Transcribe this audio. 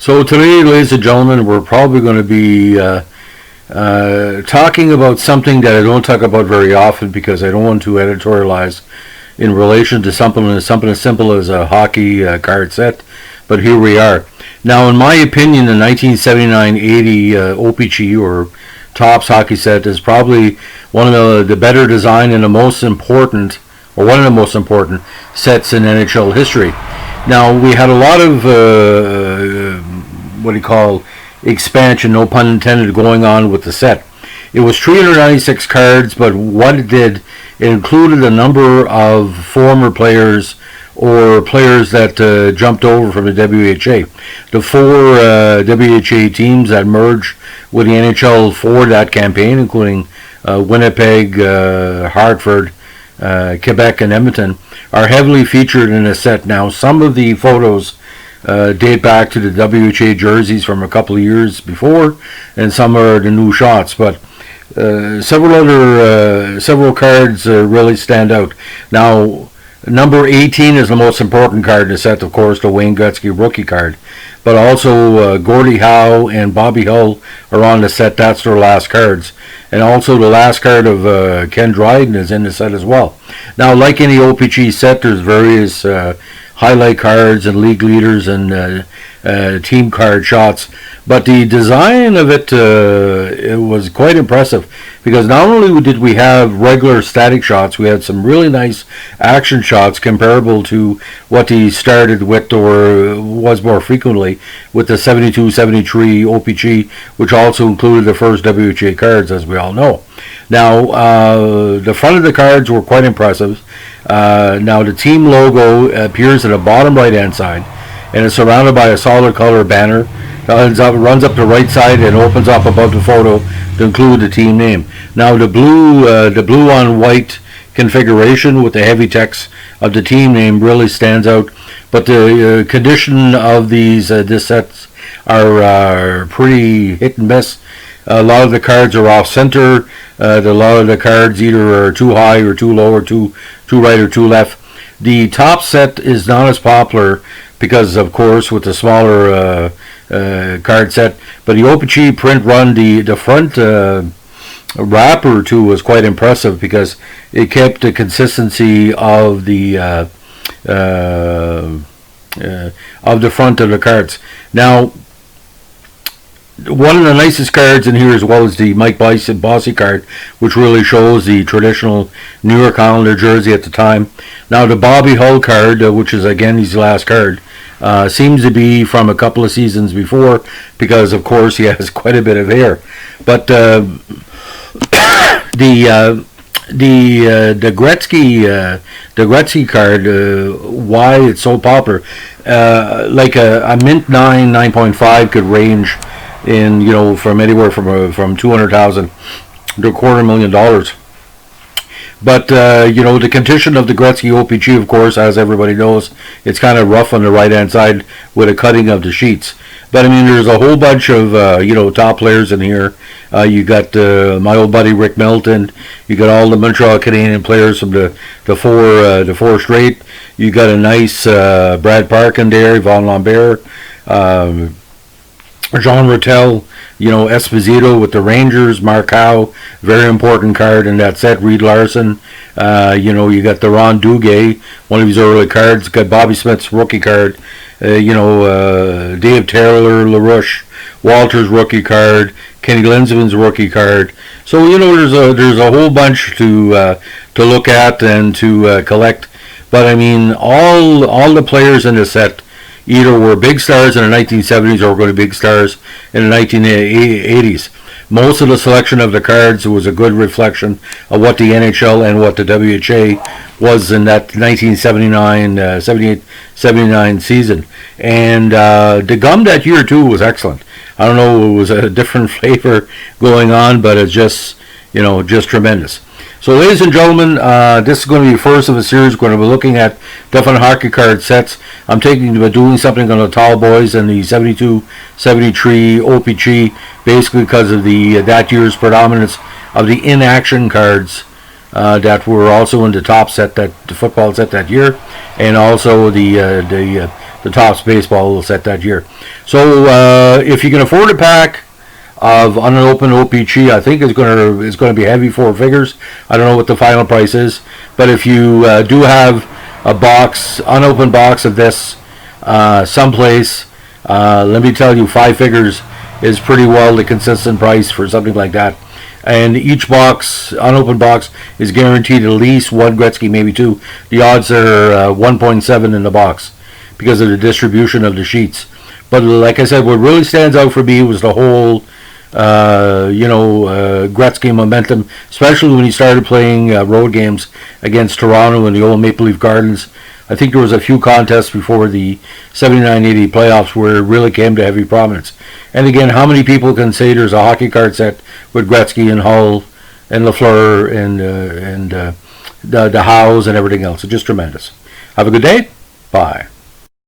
So today, ladies and gentlemen, we're probably going to be talking about something that I don't talk about very often because I don't want to editorialize in relation to something as simple as a hockey card set. But here we are. Now, in my opinion, the 1979-80 OPC or Topps hockey set is probably one of the better design and the most important, or one of the most important sets in NHL history. Now, we had a lot of what do you call expansion, no pun intended, going on with the set. It was 396 cards, but what it did, it included a number of former players or players that jumped over from the WHA. The four WHA teams that merged with the NHL for that campaign, including Winnipeg, Hartford, Quebec, and Edmonton, are heavily featured in the set. Now, some of the photos date back to the WHA jerseys from a couple of years before, and some are the new shots, but several cards really stand out. Now, number 18 is the most important card in the set, of course, the Wayne Gretzky rookie card. But also Gordie Howe and Bobby Hull are on the set. That's their last cards. And also the last card of Ken Dryden is in the set as well. Now, like any OPC set, there's various highlight cards and league leaders and team card shots. But the design of it, it was quite impressive, because not only did we have regular static shots, we had some really nice action shots comparable to what he started with, or was more frequently, with the 72-73 OPC, which also included the first WHA cards, as we all know. Now, the front of the cards were quite impressive. Now, the team logo appears at the bottom right-hand side, and it's surrounded by a solid color banner. Runs up the right side and opens up above the photo to include the team name. Now, the blue on white configuration with the heavy text of the team name really stands out. But the condition of these this sets are pretty hit and miss. A lot of the cards are off center. A lot of the cards either are too high or too low, or too right or too left. The top set is not as popular because, of course, with the smaller card set, but the OPC print run, the front wrapper too was quite impressive, because it kept the consistency of the front of the cards. Now, one of the nicest cards in here as well is the Mike Bossy card, which really shows the traditional New York Islander jersey at the time. Now, the Bobby Hull card, which is again his last card, seems to be from a couple of seasons before, because of course he has quite a bit of hair. But the Gretzky card, why it's so popular, like a mint 9.5 could range in, from anywhere from $200,000 to $250,000. But, the condition of the Gretzky OPC, of course, as everybody knows, it's kind of rough on the right-hand side with a cutting of the sheets. But, I mean, there's a whole bunch of, top players in here. You got my old buddy Rick Milton. You got all the Montreal Canadian players from the four straight. You got a nice Brad Parkin there, Yvon Lambert, Jean Rattel, Esposito with the Rangers, Mark Howe, very important card in that set, Reed Larson, you got the Ron Duguay, one of his early cards, got Bobby Smith's rookie card, Dave Taylor, LaRouche, Walter's rookie card, Kenny Linsman's rookie card. So, there's a whole bunch to look at and to collect. But, I mean, all the players in the set either were big stars in the 1970s or were going to be big stars in the 1980s. Most of the selection of the cards was a good reflection of what the NHL and what the WHA was in that 1979 season. And the gum that year, too, was excellent. I don't know, it was a different flavor going on, but it's just, just tremendous. So, ladies and gentlemen, this is going to be the first of a series. We're going to be looking at different hockey card sets. I'm doing something on the Tall Boys and the 72-73 OPC, basically because of that year's predominance of the in-action cards that were also in the top set, the football set that year, and also the Topps baseball set that year. So if you can afford a pack of unopened OPC, I think it's going to be heavy, 4 figures. I don't know what the final price is, but if you do have a box, unopened box of this someplace, let me tell you, 5 figures is pretty well the consistent price for something like that. And each box, unopened box, is guaranteed at least 1 Gretzky, maybe 2. The odds are 1.7 in the box because of the distribution of the sheets. But like I said, what really stands out for me was the whole Gretzky momentum, especially when he started playing road games against Toronto in the old Maple Leaf Gardens. I think there was a few contests before the 79-80 playoffs where it really came to heavy prominence. And again, how many people can say there's a hockey card set with Gretzky and Hull and LaFleur and the Howes and everything else? It's just tremendous. Have a good day. Bye.